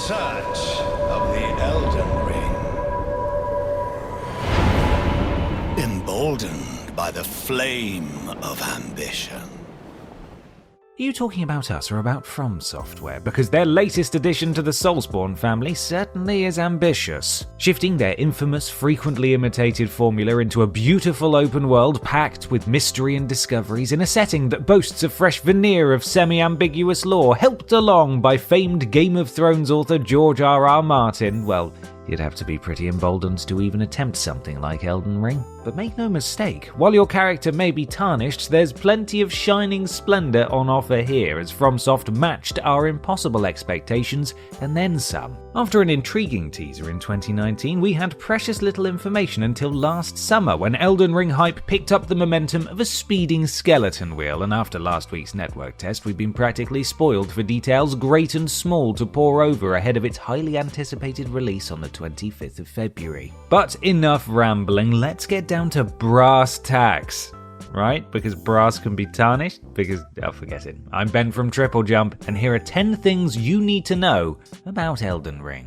search of the Elden Ring. Emboldened by the flame of ambition. Are you talking about us or about FromSoft? Because their latest addition to the Soulsborne family certainly is ambitious, shifting their infamous, frequently imitated formula into a beautiful open world packed with mystery and discoveries in a setting that boasts a fresh veneer of semi-ambiguous lore, helped along by famed Game of Thrones author George R.R. Martin. Well, you'd have to be pretty emboldened to even attempt something like Elden Ring. But make no mistake, while your character may be tarnished, there's plenty of shining splendour on offer here, as FromSoft matched our impossible expectations and then some. After an intriguing teaser in 2019, we had precious little information until last summer, when Elden Ring hype picked up the momentum of a speeding skeleton wheel, and after last week's network test, we've been practically spoiled for details great and small to pore over ahead of its highly anticipated release on the 25th of February. But enough rambling, let's get down to brass tacks. Right? Because brass can be tarnished? Forget it. I'm Ben from TripleJump, and here are 10 things you need to know about Elden Ring.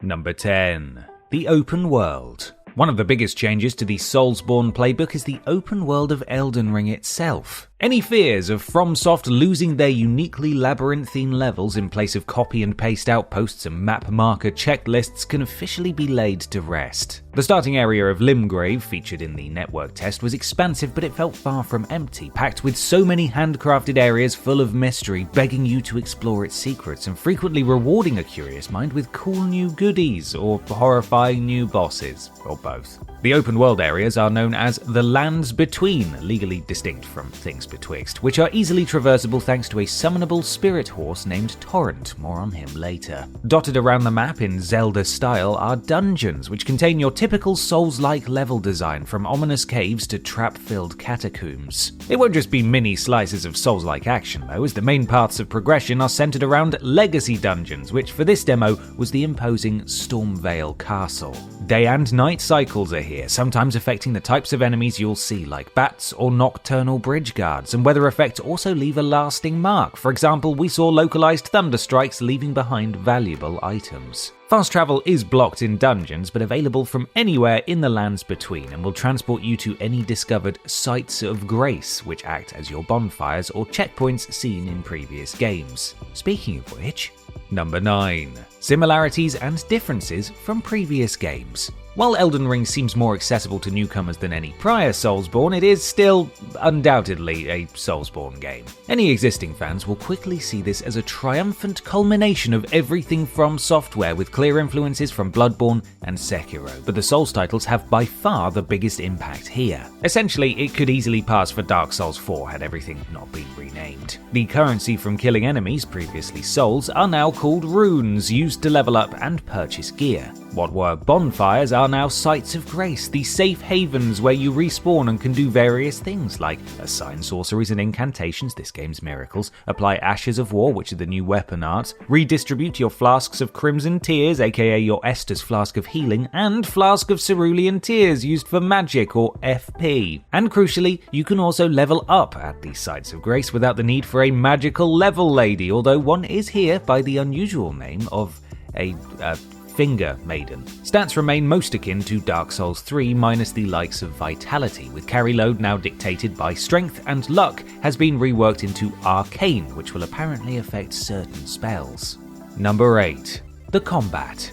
Number 10. The open world. One of the biggest changes to the Soulsborne playbook is the open world of Elden Ring itself. Any fears of FromSoft losing their uniquely labyrinthine levels in place of copy and paste outposts and map marker checklists can officially be laid to rest. The starting area of Limgrave, featured in the network test, was expansive, but it felt far from empty, packed with so many handcrafted areas full of mystery, begging you to explore its secrets and frequently rewarding a curious mind with cool new goodies or horrifying new bosses, or both. The open world areas are known as the Lands Between, legally distinct from Things Betwixt, which are easily traversable thanks to a summonable spirit horse named Torrent, more on him later. Dotted around the map in Zelda style are dungeons, which contain your typical Souls-like level design, from ominous caves to trap-filled catacombs. It won't just be mini slices of Souls-like action though, as the main paths of progression are centered around legacy dungeons, which for this demo was the imposing Stormvale Castle. Day and night cycles are here, sometimes affecting the types of enemies you'll see, like bats or nocturnal bridge guards, and weather effects also leave a lasting mark. For example, we saw localized thunderstrikes leaving behind valuable items. Fast travel is blocked in dungeons, but available from anywhere in the Lands Between, and will transport you to any discovered Sites of Grace, which act as your bonfires or checkpoints seen in previous games. Speaking of which, Number 9. Similarities and differences from previous games. While Elden Ring seems more accessible to newcomers than any prior Soulsborne, it is still undoubtedly a Soulsborne game. Any existing fans will quickly see this as a triumphant culmination of everything from software, with clear influences from Bloodborne and Sekiro, but the Souls titles have by far the biggest impact here. Essentially, it could easily pass for Dark Souls 4 had everything not been renamed. The currency from killing enemies, previously souls, are now called runes, used to level up and purchase gear. What were bonfires are now sites of grace, the safe havens where you respawn and can do various things like assign sorceries and incantations, this game's miracles, apply ashes of war, which are the new weapon arts, redistribute your flasks of crimson tears, aka your Estus flask of healing, and flask of cerulean tears used for magic or FP. And crucially, you can also level up at these sites of grace without the need for a magical level lady, although one is here by the unusual name of a Finger Maiden. Stats remain most akin to Dark Souls 3 minus the likes of Vitality, with carry load now dictated by strength, and luck has been reworked into Arcane, which will apparently affect certain spells. Number 8. The combat.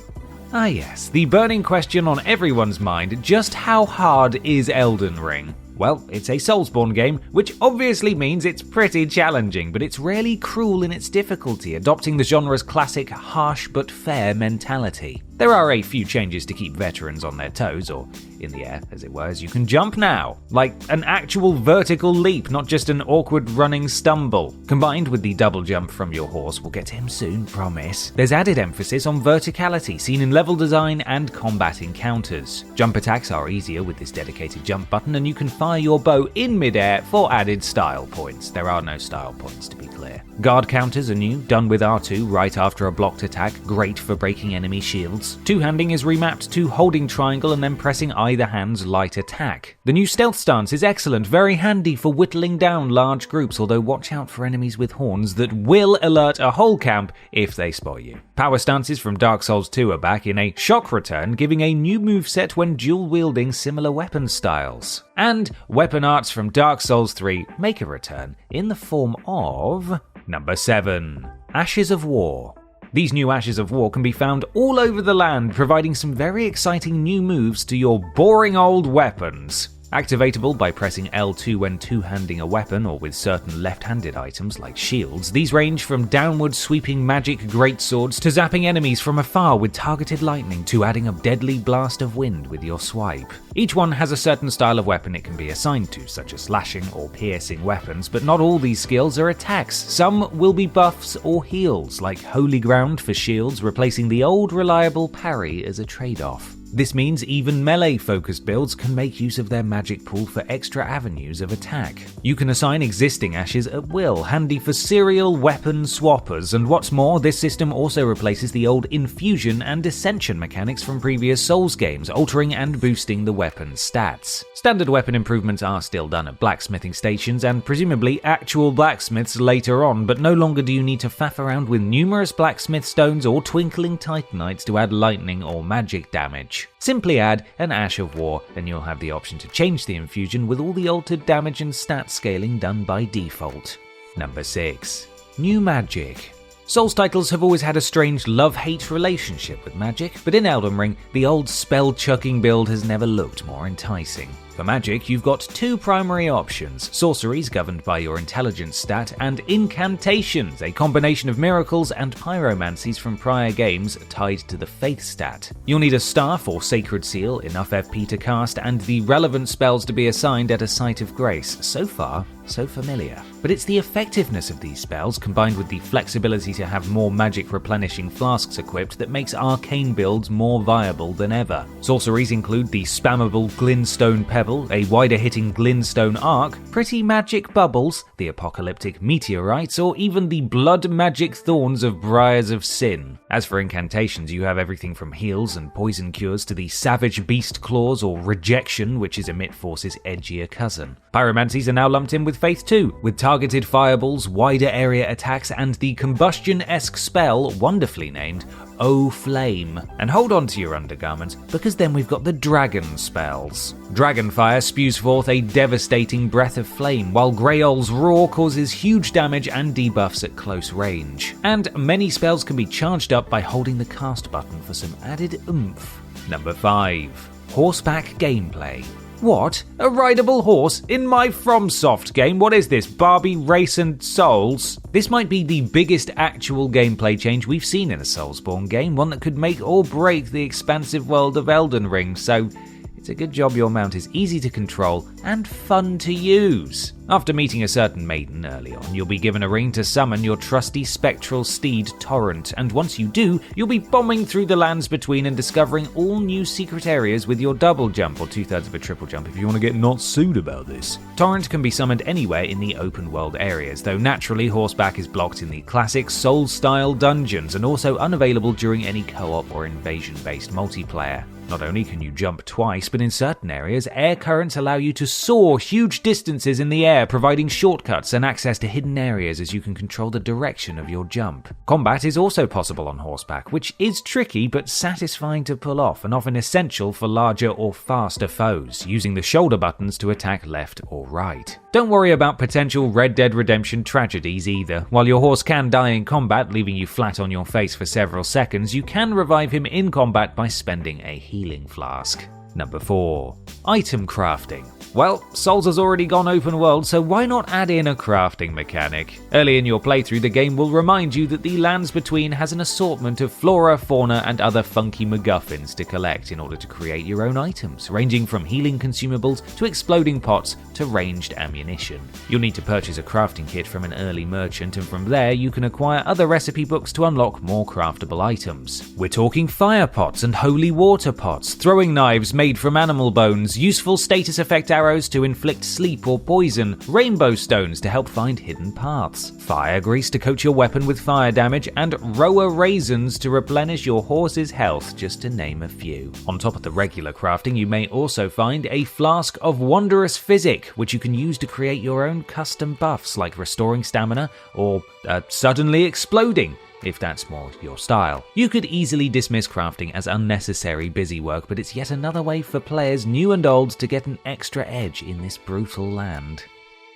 Ah yes, the burning question on everyone's mind, just how hard is Elden Ring? Well, it's a Soulsborne game, which obviously means it's pretty challenging, but it's rarely cruel in its difficulty, adopting the genre's classic harsh but fair mentality. There are a few changes to keep veterans on their toes, or in the air, as it were, as you can jump now. Like an actual vertical leap, not just an awkward running stumble. Combined with the double jump from your horse, we'll get to him soon, promise. There's added emphasis on verticality, seen in level design and combat encounters. Jump attacks are easier with this dedicated jump button, and you can fire your bow in midair for added style points. There are no style points, to be clear. clear. Guard counters are new, done with R2 right after a blocked attack, great for breaking enemy shields. Two-handing is remapped to holding triangle and then pressing either hand's light attack. The new stealth stance is excellent, very handy for whittling down large groups, although watch out for enemies with horns that will alert a whole camp if they spot you. Power stances from Dark Souls 2 are back in a shock return, giving a new moveset when dual-wielding similar weapon styles. And weapon arts from Dark Souls 3 make a return in the form of... Number 7. Ashes of War. These new Ashes of War can be found all over the land, providing some very exciting new moves to your boring old weapons. Activatable by pressing L2 when two-handing a weapon or with certain left-handed items like shields, these range from downward sweeping magic greatswords to zapping enemies from afar with targeted lightning to adding a deadly blast of wind with your swipe. Each one has a certain style of weapon it can be assigned to, such as slashing or piercing weapons, but not all these skills are attacks. Some will be buffs or heals, like Holy Ground for shields, replacing the old reliable parry as a trade-off. This means even melee-focused builds can make use of their magic pool for extra avenues of attack. You can assign existing ashes at will, handy for serial weapon swappers, and what's more, this system also replaces the old infusion and ascension mechanics from previous Souls games, altering and boosting the weapon's stats. Standard weapon improvements are still done at blacksmithing stations and presumably actual blacksmiths later on, but no longer do you need to faff around with numerous blacksmith stones or twinkling titanites to add lightning or magic damage. Simply add an Ash of War and you'll have the option to change the infusion with all the altered damage and stat scaling done by default. Number 6. New Magic. Souls titles have always had a strange love-hate relationship with magic, but in Elden Ring, the old spell-chucking build has never looked more enticing. For magic, you've got two primary options: sorceries governed by your intelligence stat, and incantations, a combination of miracles and pyromancies from prior games tied to the faith stat. You'll need a staff or sacred seal, enough FP to cast, and the relevant spells to be assigned at a site of grace. So far, so familiar. But it's the effectiveness of these spells, combined with the flexibility to have more magic replenishing flasks equipped, that makes arcane builds more viable than ever. Sorceries include the spammable Glintstone Pebble, a wider-hitting Glintstone Arc, pretty magic bubbles, the apocalyptic meteorites, or even the blood magic thorns of Briars of Sin. As for incantations, you have everything from heals and poison cures to the savage beast claws or rejection, which is Emit Force's edgier cousin. Pyromancies are now lumped in with Faith too, with targeted fireballs, wider area attacks, and the combustion-esque spell, wonderfully named, O Flame. And hold on to your undergarments, because then we've got the dragon spells. Dragonfire spews forth a devastating breath of flame, while Greyol's Roar causes huge damage and debuffs at close range. And many spells can be charged up by holding the cast button for some added oomph. Number 5. Horseback gameplay. What? A rideable horse? In my FromSoft game? What is this, Barbie Race and Souls? This might be the biggest actual gameplay change we've seen in a Soulsborne game, one that could make or break the expansive world of Elden Ring, so it's a good job your mount is easy to control and fun to use. After meeting a certain maiden early on, you'll be given a ring to summon your trusty spectral steed Torrent, and once you do, you'll be bombing through the lands between and discovering all new secret areas with your double jump, or 2/3 of a triple jump if you want to get not sued about this. Torrent can be summoned anywhere in the open world areas, though naturally horseback is blocked in the classic Souls-style dungeons and also unavailable during any co-op or invasion-based multiplayer. Not only can you jump twice, but in certain areas, air currents allow you to soar huge distances in the air, providing shortcuts and access to hidden areas as you can control the direction of your jump. Combat is also possible on horseback, which is tricky but satisfying to pull off and often essential for larger or faster foes, using the shoulder buttons to attack left or right. Don't worry about potential Red Dead Redemption tragedies either. While your horse can die in combat, leaving you flat on your face for several seconds, you can revive him in combat by spending a healing flask. Number 4. Item crafting. Well, Souls has already gone open world, so why not add in a crafting mechanic? Early in your playthrough, the game will remind you that the lands between has an assortment of flora, fauna, and other funky MacGuffins to collect in order to create your own items, ranging from healing consumables to exploding pots to ranged ammunition. You'll need to purchase a crafting kit from an early merchant, and from there you can acquire other recipe books to unlock more craftable items. We're talking fire pots and holy water pots, throwing knives made from animal bones, useful status effect arrows to inflict sleep or poison, rainbow stones to help find hidden paths, fire grease to coat your weapon with fire damage, and rower raisins to replenish your horse's health, just to name a few. On top of the regular crafting, you may also find a flask of wondrous physic, which you can use to create your own custom buffs like restoring stamina or suddenly exploding, if that's more your style. You could easily dismiss crafting as unnecessary busy work, but it's yet another way for players new and old to get an extra edge in this brutal land.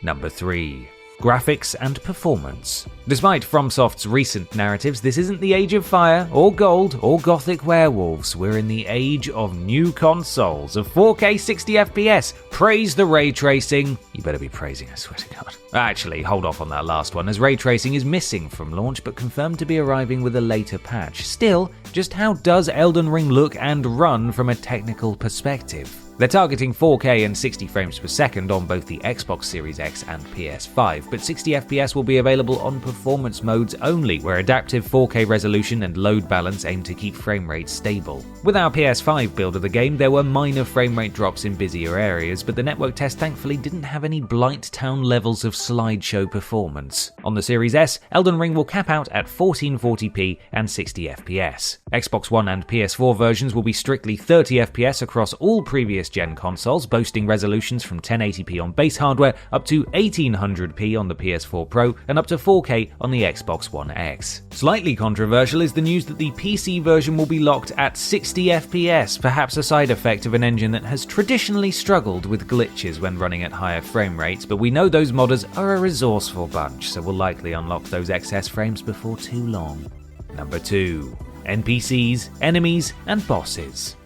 Number 3. Graphics and performance. Despite FromSoft's recent narratives, this isn't the age of fire, or gold, or gothic werewolves. We're in the age of new consoles, of 4K 60 FPS. Praise the ray tracing. You better be praising, I swear to God. Actually, hold off on that last one, as ray tracing is missing from launch, but confirmed to be arriving with a later patch. Still, just how does Elden Ring look and run from a technical perspective? They're targeting 4K and 60 frames per second on both the Xbox Series X and PS5, but 60 FPS will be available on performance modes only, where adaptive 4K resolution and load balance aim to keep frame rates stable. With our PS5 build of the game, there were minor frame rate drops in busier areas, but the network test thankfully didn't have any Blight Town levels of slideshow performance. On the Series S, Elden Ring will cap out at 1440p and 60 FPS. Xbox One and PS4 versions will be strictly 30 FPS across all previous gen consoles, boasting resolutions from 1080p on base hardware up to 1800p on the PS4 Pro and up to 4K on the Xbox One X. Slightly controversial is the news that the PC version will be locked at 60 FPS, perhaps a side effect of an engine that has traditionally struggled with glitches when running at higher frame rates, but we know those modders are a resourceful bunch, so we'll likely unlock those excess frames before too long. Number 2. NPCs, enemies, and bosses.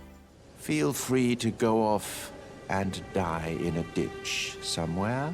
Feel free to go off and die in a ditch somewhere.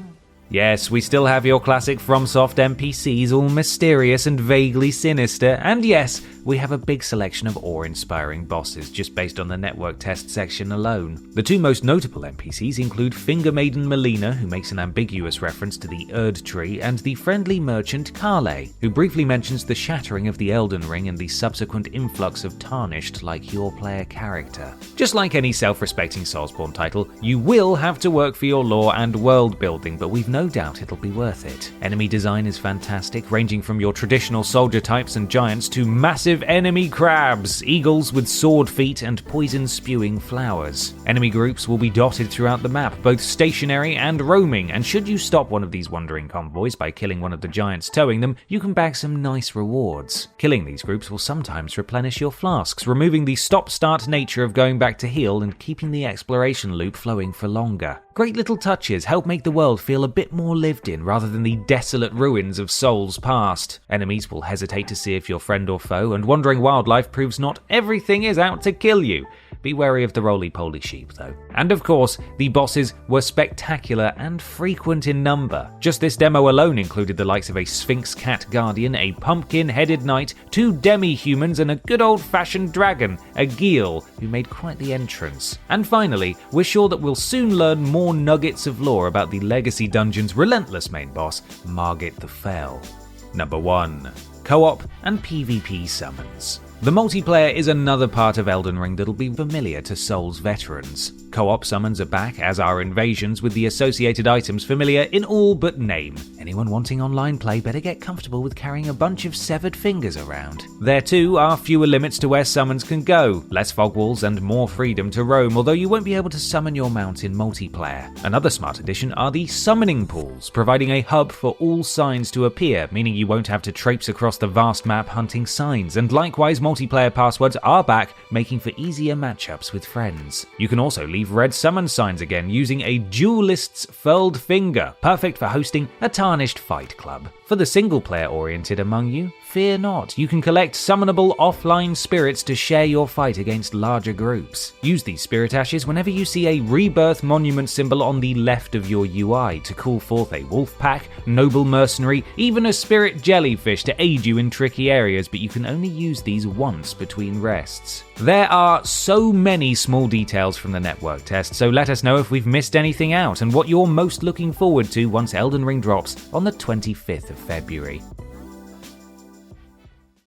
Yes, we still have your classic FromSoft NPCs, all mysterious and vaguely sinister, and yes, we have a big selection of awe-inspiring bosses just based on the network test section alone. The two most notable NPCs include Finger Maiden Melina, who makes an ambiguous reference to the Erd Tree, and the friendly merchant Kale, who briefly mentions the shattering of the Elden Ring and the subsequent influx of Tarnished like your player character. Just like any self-respecting Soulsborne title, you will have to work for your lore and world building, but we've no doubt it'll be worth it. Enemy design is fantastic, ranging from your traditional soldier types and giants to massive enemy crabs, eagles with sword feet, and poison-spewing flowers. Enemy groups will be dotted throughout the map, both stationary and roaming, and should you stop one of these wandering convoys by killing one of the giants towing them, you can bag some nice rewards. Killing these groups will sometimes replenish your flasks, removing the stop-start nature of going back to heal and keeping the exploration loop flowing for longer. Great little touches help make the world feel a bit more lived in rather than the desolate ruins of souls past. Enemies will hesitate to see if you're friend or foe, and wandering wildlife proves not everything is out to kill you. Be wary of the roly-poly sheep, though. And of course, the bosses were spectacular and frequent in number. Just this demo alone included the likes of a Sphinx Cat Guardian, a pumpkin-headed knight, 2 demi-humans, and a good old-fashioned dragon, a Geel, who made quite the entrance. And finally, we're sure that we'll soon learn more nuggets of lore about the Legacy Dungeon's relentless main boss, Margit the Fell. Number 1. Co-op and PvP summons. The multiplayer is another part of Elden Ring that'll be familiar to Souls veterans. Co-op summons are back, as are invasions, with the associated items familiar in all but name. Anyone wanting online play better get comfortable with carrying a bunch of severed fingers around. There too are fewer limits to where summons can go, less fog walls and more freedom to roam, although you won't be able to summon your mount in multiplayer. Another smart addition are the summoning pools, providing a hub for all signs to appear, meaning you won't have to traipse across the vast map hunting signs, and likewise multiplayer passwords are back, making for easier matchups with friends. You can also leave red summon signs again using a duelist's furled finger, perfect for hosting a Tarnished fight club. For the single-player oriented among you, fear not, you can collect summonable offline spirits to share your fight against larger groups. Use these spirit ashes whenever you see a rebirth monument symbol on the left of your UI to call forth a wolf pack, noble mercenary, even a spirit jellyfish to aid you in tricky areas, but you can only use these once between rests. There are so many small details from the network test, so let us know if we've missed anything out and what you're most looking forward to once Elden Ring drops on the 25th of February.